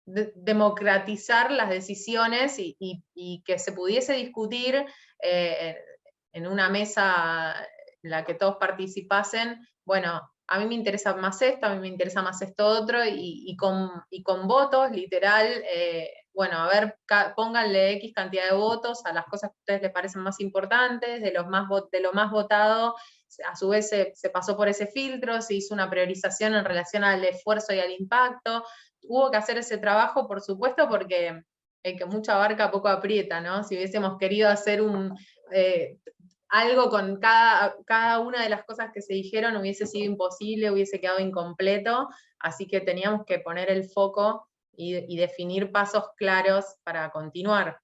democratizar las decisiones y que se pudiese discutir en una mesa en la que todos participasen, bueno, a mí me interesa más esto, a mí me interesa más esto otro, y con votos, literal, bueno, a ver, pónganle X cantidad de votos a las cosas que a ustedes les parecen más importantes, de lo más votado, a su vez se pasó por ese filtro, se hizo una priorización en relación al esfuerzo y al impacto. Hubo que hacer ese trabajo, por supuesto, porque el que mucho abarca poco aprieta, ¿no? Si hubiésemos querido hacer algo con cada una de las cosas que se dijeron hubiese sido imposible, hubiese quedado incompleto, así que teníamos que poner el foco y definir pasos claros para continuar.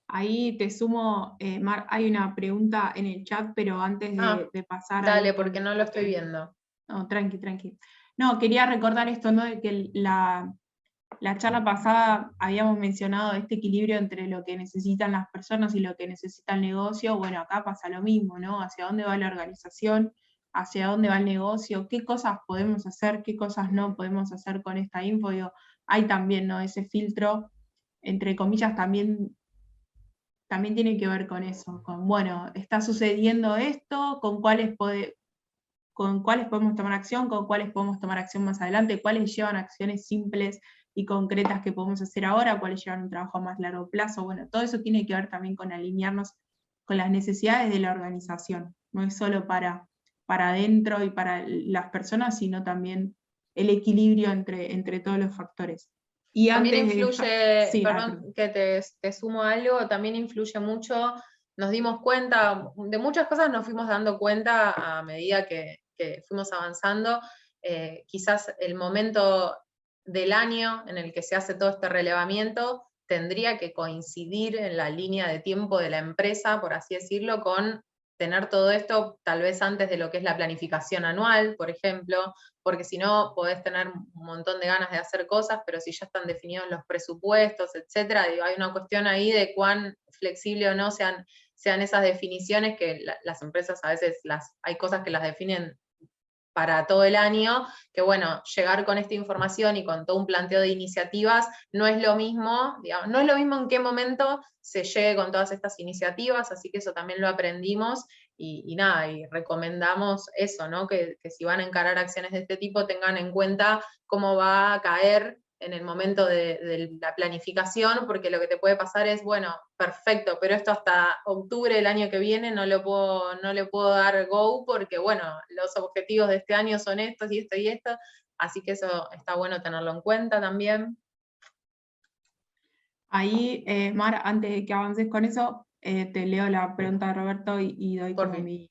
Ahí te sumo, Mar, hay una pregunta en el chat, pero antes de pasar a... Dale, porque no lo estoy viendo. No, tranqui. No, quería recordar esto, ¿no? De que la charla pasada habíamos mencionado este equilibrio entre lo que necesitan las personas y lo que necesita el negocio. Bueno, acá pasa lo mismo, ¿no? Hacia dónde va la organización, hacia dónde va el negocio, qué cosas podemos hacer, qué cosas no podemos hacer con esta info. Digo, hay también, ¿no? Ese filtro, entre comillas, también tiene que ver con eso, con, bueno, está sucediendo esto, con cuáles podemos tomar acción, con cuáles podemos tomar acción más adelante, cuáles llevan acciones simples y concretas que podemos hacer ahora, cuáles llevan un trabajo a más largo plazo. Bueno, todo eso tiene que ver también con alinearnos con las necesidades de la organización. No es solo para adentro y para las personas, sino también el equilibrio entre todos los factores. Y también antes influye, sí, perdón que te sumo algo, también influye mucho, nos dimos cuenta, de muchas cosas nos fuimos dando cuenta a medida que fuimos avanzando, quizás el momento del año en el que se hace todo este relevamiento tendría que coincidir en la línea de tiempo de la empresa, por así decirlo, con tener todo esto tal vez antes de lo que es la planificación anual, por ejemplo, porque si no podés tener un montón de ganas de hacer cosas, pero si ya están definidos los presupuestos, etcétera, hay una cuestión ahí de cuán flexible o no sean esas definiciones, que las empresas a veces hay cosas que las definen para todo el año, que bueno, llegar con esta información y con todo un planteo de iniciativas no es lo mismo, digamos, no es lo mismo en qué momento se llegue con todas estas iniciativas, así que eso también lo aprendimos, y nada, y recomendamos eso, ¿no? Que si van a encarar acciones de este tipo tengan en cuenta cómo va a caer en el momento de la planificación, porque lo que te puede pasar es, bueno, perfecto, pero esto hasta octubre del año que viene no le puedo dar go, porque bueno, los objetivos de este año son estos y esto y esto, así que eso está bueno tenerlo en cuenta también. Ahí, Mar, antes de que avances con eso, te leo la pregunta de Roberto y doy como mi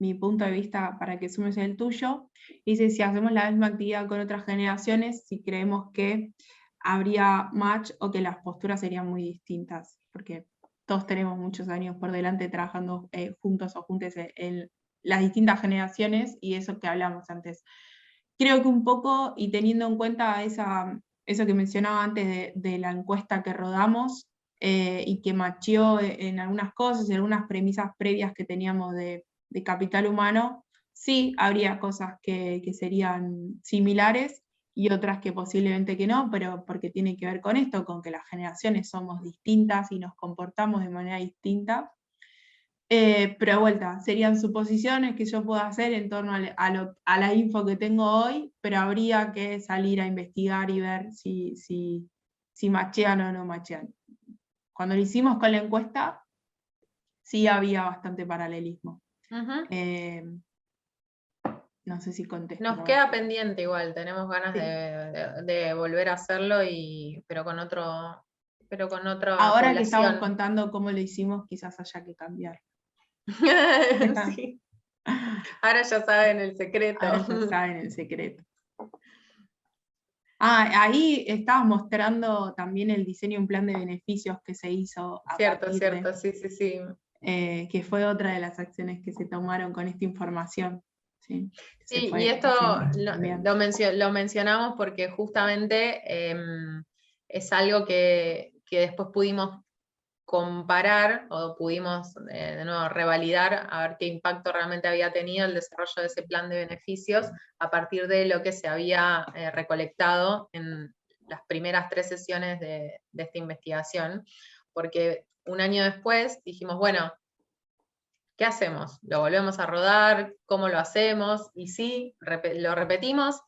mi punto de vista para que sumes el tuyo. Dice, si hacemos la misma actividad con otras generaciones, si creemos que habría match o que las posturas serían muy distintas, porque todos tenemos muchos años por delante trabajando juntos o juntes en las distintas generaciones, y eso que hablamos antes. Creo que un poco, y teniendo en cuenta eso que mencionaba antes de la encuesta que rodamos, y que macheó en algunas cosas, en algunas premisas previas que teníamos de capital humano, sí habría cosas que serían similares y otras que posiblemente que no, pero porque tiene que ver con esto, con que las generaciones somos distintas y nos comportamos de manera distinta. Pero de vuelta, serían suposiciones que yo puedo hacer en torno a la info que tengo hoy, pero habría que salir a investigar y ver si machean o no machean. Cuando lo hicimos con la encuesta, sí había bastante paralelismo. No sé si contesto. Nos queda pendiente igual, tenemos ganas de volver a hacerlo, pero con otra Ahora población. que estamos contando cómo lo hicimos, quizás haya que cambiar. Sí. Ahora ya saben el secreto. Ahora ya saben el secreto. Ahí estabas mostrando también el diseño de un plan de beneficios que se hizo a partir Cierto, sí. Que fue otra de las acciones que se tomaron con esta información. Sí, y esto lo mencionamos porque justamente es algo que después pudimos comparar, o pudimos de nuevo revalidar, a ver qué impacto realmente había tenido el desarrollo de ese plan de beneficios a partir de lo que se había recolectado en las primeras 3 sesiones de esta investigación, porque un año después dijimos, bueno, ¿qué hacemos? ¿Lo volvemos a rodar? ¿Cómo lo hacemos? Y sí, lo repetimos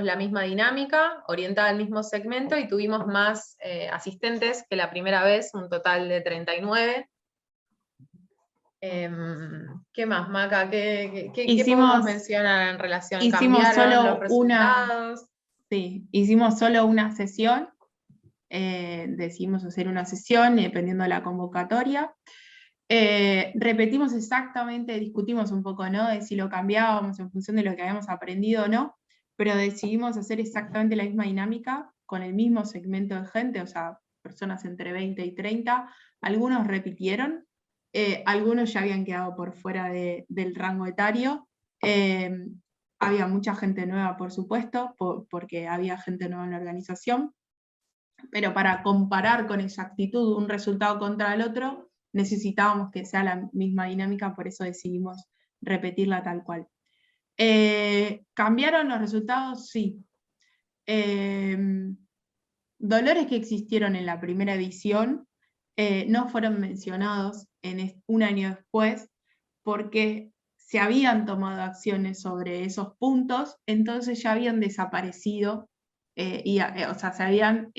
la misma dinámica, orientada al mismo segmento, y tuvimos más asistentes que la primera vez, un total de 39. ¿Qué más, Maca? ¿Qué podemos mencionar en relación? ¿Cambiaron los resultados? Hicimos solo una sesión, decidimos hacer una sesión dependiendo de la convocatoria. Repetimos exactamente, discutimos un poco, ¿no? De si lo cambiábamos en función de lo que habíamos aprendido o no, pero decidimos hacer exactamente la misma dinámica con el mismo segmento de gente, o sea, personas entre 20 y 30. Algunos repitieron, algunos ya habían quedado por fuera del rango etario. Había mucha gente nueva, por supuesto, porque había gente nueva en la organización, pero para comparar con exactitud un resultado contra el otro, necesitábamos que sea la misma dinámica, por eso decidimos repetirla tal cual. ¿Cambiaron los resultados? Sí. Dolores que existieron en la primera edición no fueron mencionados un año después, porque se habían tomado acciones sobre esos puntos, entonces ya habían desaparecido, o sea, se habían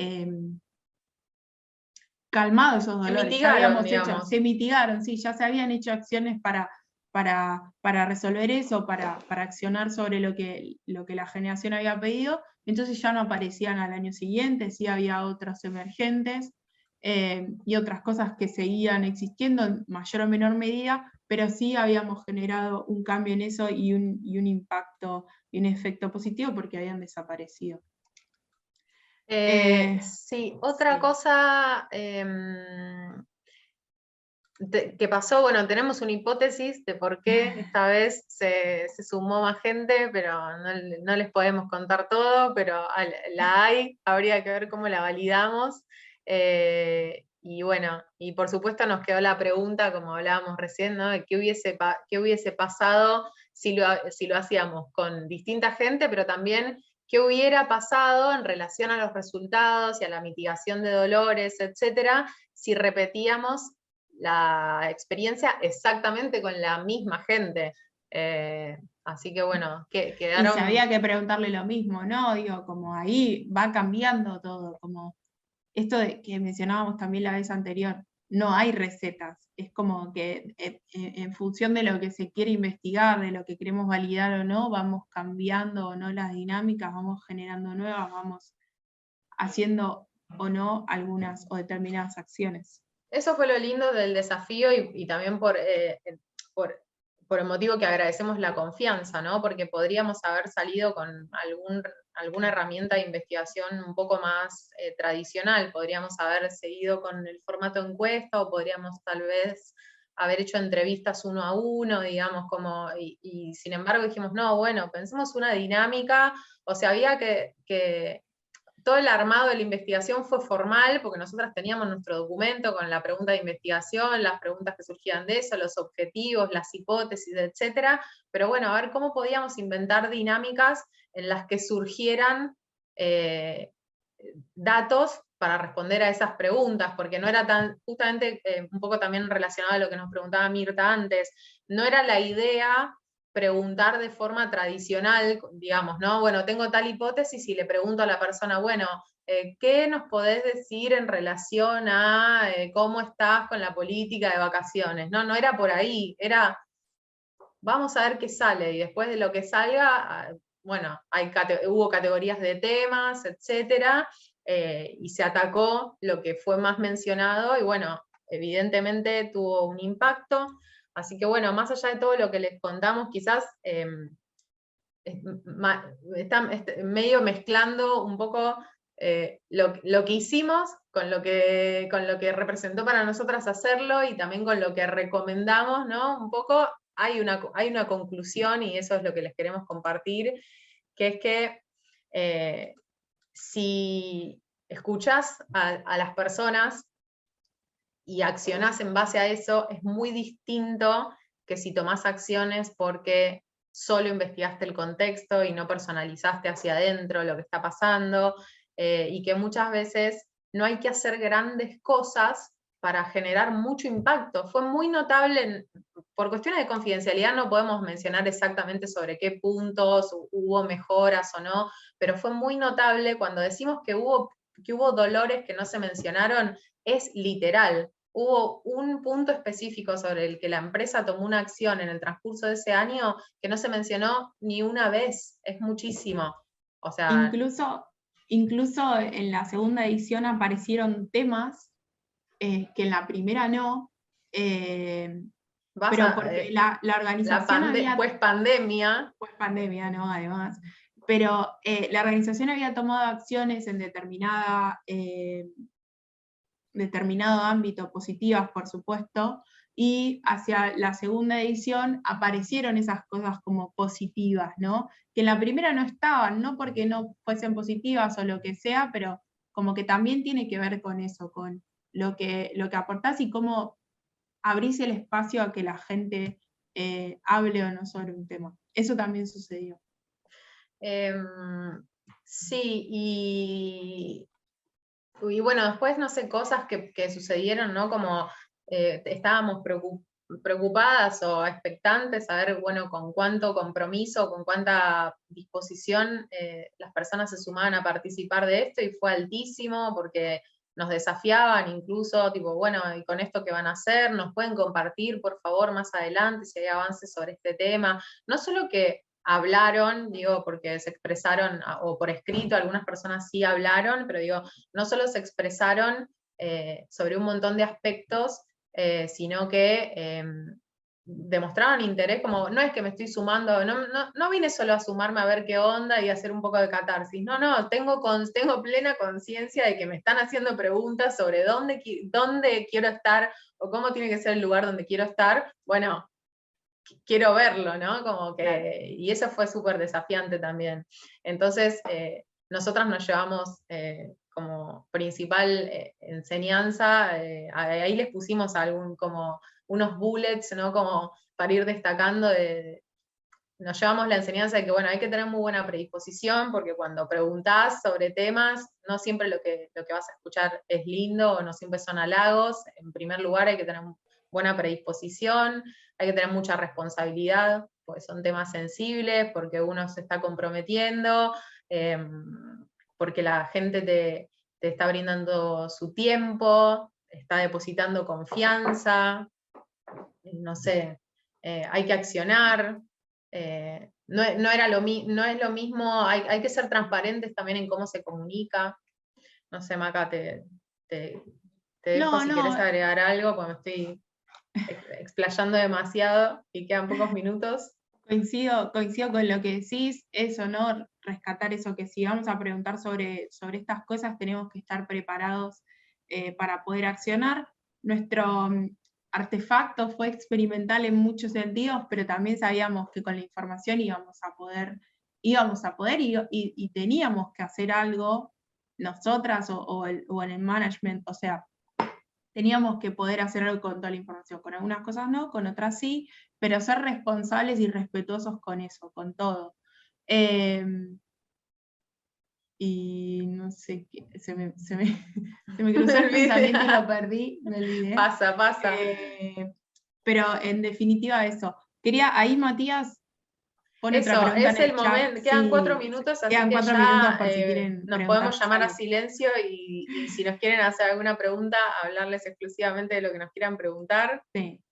calmado esos dolores. Se mitigaron, sí, ya se habían hecho acciones para resolver eso, para accionar sobre lo que la generación había pedido, entonces ya no aparecían al año siguiente, sí había otros emergentes y otras cosas que seguían existiendo en mayor o menor medida, pero sí habíamos generado un cambio en eso y un impacto y un efecto positivo porque habían desaparecido. Sí, otra cosa que pasó, bueno, tenemos una hipótesis de por qué esta vez se sumó más gente, pero no les podemos contar todo, pero la hay, habría que ver cómo la validamos. Y bueno, y por supuesto nos quedó la pregunta, como hablábamos recién, ¿no? De qué hubiese pasado si lo hacíamos con distinta gente, pero también qué hubiera pasado en relación a los resultados y a la mitigación de dolores, etcétera, si repetíamos la experiencia exactamente con la misma gente. Así que bueno, quedaron... Y si había que preguntarle lo mismo, ¿no? Digo, como ahí va cambiando todo, como esto que mencionábamos también la vez anterior, no hay recetas, es como que en función de lo que se quiere investigar, de lo que queremos validar o no, vamos cambiando o no las dinámicas, vamos generando nuevas, vamos haciendo o no algunas o determinadas acciones. Eso fue lo lindo del desafío y también por por el motivo que agradecemos la confianza, ¿no? Porque podríamos haber salido con alguna herramienta de investigación un poco más tradicional, podríamos haber seguido con el formato encuesta, o podríamos tal vez haber hecho entrevistas 1 a 1, digamos, y sin embargo dijimos, no, bueno, pensemos una dinámica, o sea, había que todo el armado de la investigación fue formal, porque nosotras teníamos nuestro documento con la pregunta de investigación, las preguntas que surgían de eso, los objetivos, las hipótesis, etc. Pero bueno, a ver cómo podíamos inventar dinámicas en las que surgieran datos para responder a esas preguntas, porque no era tan, justamente un poco también relacionado a lo que nos preguntaba Mirta antes, no era la idea preguntar de forma tradicional, digamos, ¿no? Bueno, tengo tal hipótesis y le pregunto a la persona, bueno, ¿qué nos podés decir en relación a cómo estás con la política de vacaciones? No, no era por ahí, era, vamos a ver qué sale, y después de lo que salga, bueno, hubo categorías de temas, etcétera, y se atacó lo que fue más mencionado, y bueno, evidentemente tuvo un impacto. Así que bueno, más allá de todo lo que les contamos, quizás está medio mezclando un poco lo que hicimos con lo que representó para nosotras hacerlo, y también con lo que recomendamos, ¿no? Un poco hay una conclusión, y eso es lo que les queremos compartir, que es que si escuchás a las personas y accionás en base a eso, es muy distinto que si tomás acciones porque solo investigaste el contexto y no personalizaste hacia adentro lo que está pasando, y que muchas veces no hay que hacer grandes cosas para generar mucho impacto. Fue muy notable, por cuestiones de confidencialidad no podemos mencionar exactamente sobre qué puntos hubo mejoras o no, pero fue muy notable cuando decimos que hubo dolores que no se mencionaron, es literal. Hubo un punto específico sobre el que la empresa tomó una acción en el transcurso de ese año que no se mencionó ni una vez, es muchísimo. O sea, incluso en la segunda edición aparecieron temas que en la primera no, pero porque la organización había... Pues pandemia, ¿no? Además. Pero la organización había tomado acciones en determinado ámbito, positivas por supuesto, y hacia la segunda edición aparecieron esas cosas como positivas, ¿no? Que en la primera no estaban, no porque no fuesen positivas o lo que sea, pero como que también tiene que ver con eso, con lo que aportás y cómo abrís el espacio a que la gente hable o no sobre un tema. Eso también sucedió. Sí, y bueno, después, no sé, cosas que sucedieron, ¿no? Como estábamos preocupadas o expectantes a ver, bueno, con cuánto compromiso, con cuánta disposición las personas se sumaban a participar de esto, y fue altísimo porque nos desafiaban incluso, tipo, bueno, ¿y con esto qué van a hacer? ¿Nos pueden compartir, por favor, más adelante si hay avances sobre este tema? No solo que hablaron, digo, porque se expresaron, o por escrito, algunas personas sí hablaron, pero digo, no solo se expresaron sobre un montón de aspectos, sino que demostraron interés, como no es que me estoy sumando, no vine solo a sumarme a ver qué onda y hacer un poco de catarsis, no, tengo plena conciencia de que me están haciendo preguntas sobre dónde quiero estar, o cómo tiene que ser el lugar donde quiero estar. Bueno, quiero verlo, ¿no? Como que, claro. Y eso fue súper desafiante también. Entonces, nosotras nos llevamos como principal enseñanza, ahí les pusimos como unos bullets, ¿no? Como para ir destacando nos llevamos la enseñanza de que, bueno, hay que tener muy buena predisposición, porque cuando preguntás sobre temas, no siempre lo que vas a escuchar es lindo, o no siempre son halagos. En primer lugar, hay que tener buena predisposición, hay que tener mucha responsabilidad, porque son temas sensibles, porque uno se está comprometiendo, porque la gente te está brindando su tiempo, está depositando confianza, no sé, hay que accionar. No es lo mismo, hay que ser transparentes también en cómo se comunica. No sé, Maca, te dejo si querés agregar algo, porque me estoy... explayando demasiado y quedan pocos minutos. Coincido con lo que decís, eso, ¿no? Rescatar eso, que si vamos a preguntar sobre estas cosas, tenemos que estar preparados para poder accionar. Nuestro artefacto fue experimental en muchos sentidos, pero también sabíamos que con la información íbamos a poder y teníamos que hacer algo nosotras o en el management, o sea, teníamos que poder hacer algo con toda la información. Con algunas cosas no, con otras sí, pero ser responsables y respetuosos con eso, con todo. Y no sé, se me cruzó el pensamiento y lo perdí, me olvidé. Pasa. Pero en definitiva eso. Ahí Matías pone otra pregunta es en el el chat. momento, quedan Sí, 4 minutos, así quedan que 4 ya minutos por si quieren nos preguntar podemos llamar a algo. silencio y si nos quieren hacer alguna pregunta, hablarles exclusivamente de lo que nos quieran preguntar. Sí.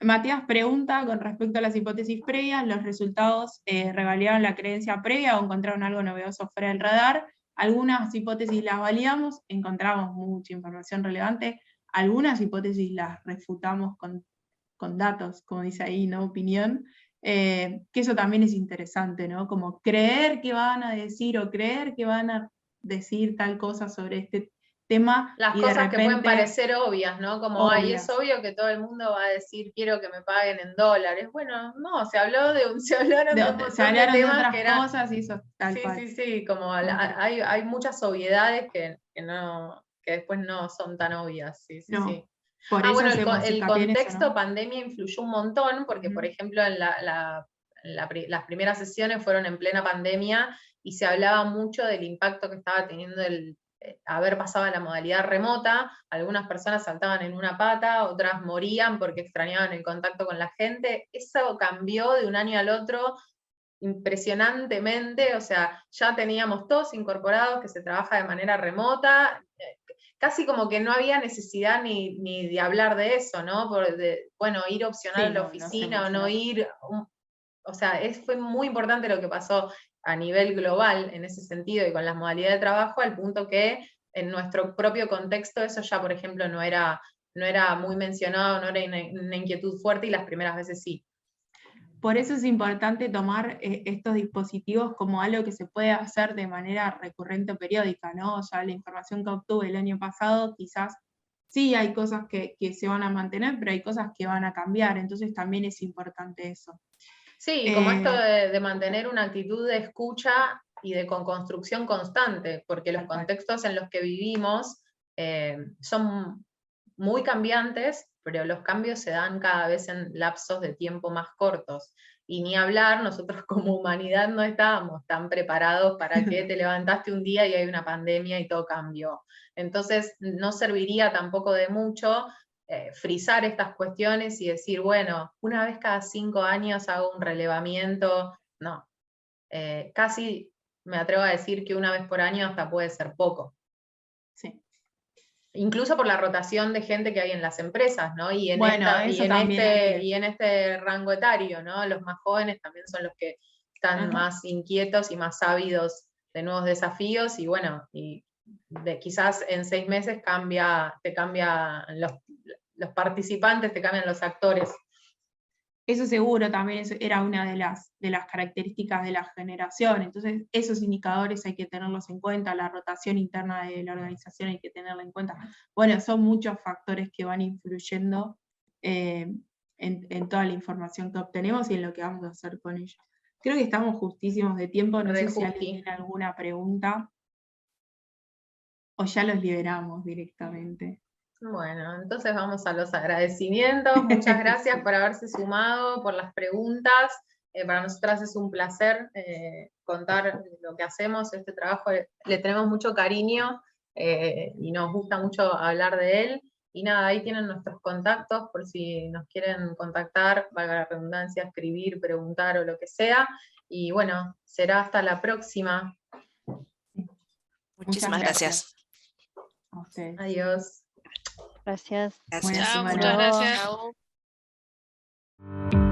Matías pregunta con respecto a las hipótesis previas, ¿los resultados revalidaron la creencia previa o encontraron algo novedoso fuera del radar? Algunas hipótesis las validamos, encontramos mucha información relevante, algunas hipótesis las refutamos con datos, como dice ahí, no opinión, que eso también es interesante, ¿no? Como creer que van a decir o creer que van a decir tal cosa sobre este tema. Las y cosas de repente, que pueden parecer obvias, ¿no? Como, es obvio que todo el mundo va a decir, quiero que me paguen en dólares. Bueno, no, se hablaron de un montón de temas otras que eran... cosas y eso tal cual. Sí, como hay muchas obviedades que después no son tan obvias, sí. Por eso Bueno, hacemos el hincapié en eso, contexto ¿no? pandemia influyó un montón, porque por ejemplo en las primeras sesiones fueron en plena pandemia y se hablaba mucho del impacto que estaba teniendo el haber pasado a la modalidad remota. Algunas personas saltaban en una pata, otras morían porque extrañaban el contacto con la gente. Eso cambió de un año al otro impresionantemente, o sea, ya teníamos todos incorporados que se trabaja de manera remota, casi como que no había necesidad ni de hablar de eso, ¿no? Bueno, ir opcional a la oficina o no ir, o sea, fue muy importante lo que pasó a nivel global en ese sentido y con las modalidades de trabajo, al punto que en nuestro propio contexto eso ya, por ejemplo, no era muy mencionado, no era una inquietud fuerte, y las primeras veces sí. Por eso es importante tomar estos dispositivos como algo que se puede hacer de manera recurrente o periódica, ¿no? O sea, la información que obtuve el año pasado, quizás sí hay cosas que se van a mantener, pero hay cosas que van a cambiar, entonces también es importante eso. Sí, como esto de mantener una actitud de escucha y de construcción constante, porque los contextos en los que vivimos son muy cambiantes, pero los cambios se dan cada vez en lapsos de tiempo más cortos. Y ni hablar, nosotros como humanidad no estábamos tan preparados para que te levantaste un día y hay una pandemia y todo cambió. Entonces no serviría tampoco de mucho frizar estas cuestiones y decir, bueno, una vez cada 5 años hago un relevamiento. No, casi me atrevo a decir que una vez por año hasta puede ser poco. Sí. Incluso por la rotación de gente que hay en las empresas, ¿no? Y en este rango etario, ¿no? Los más jóvenes también son los que están más inquietos y más ávidos de nuevos desafíos, y bueno, quizás en 6 meses te cambian los participantes, te cambian los actores. Eso seguro también era una de las características de la generación, entonces esos indicadores hay que tenerlos en cuenta, la rotación interna de la organización hay que tenerla en cuenta. Bueno, son muchos factores que van influyendo en toda la información que obtenemos y en lo que vamos a hacer con ello. Creo que estamos justísimos de tiempo, no sé si alguien tiene alguna pregunta, o ya los liberamos directamente. Bueno, entonces vamos a los agradecimientos. Muchas gracias por haberse sumado, por las preguntas. Para nosotras es un placer contar lo que hacemos, este trabajo. Le tenemos mucho cariño y nos gusta mucho hablar de él. Y nada, ahí tienen nuestros contactos por si nos quieren contactar, valga la redundancia, escribir, preguntar o lo que sea. Y bueno, será hasta la próxima. Muchísimas gracias. A ustedes. Adiós. Gracias. Gracias. Chao, muchas gracias. Chao.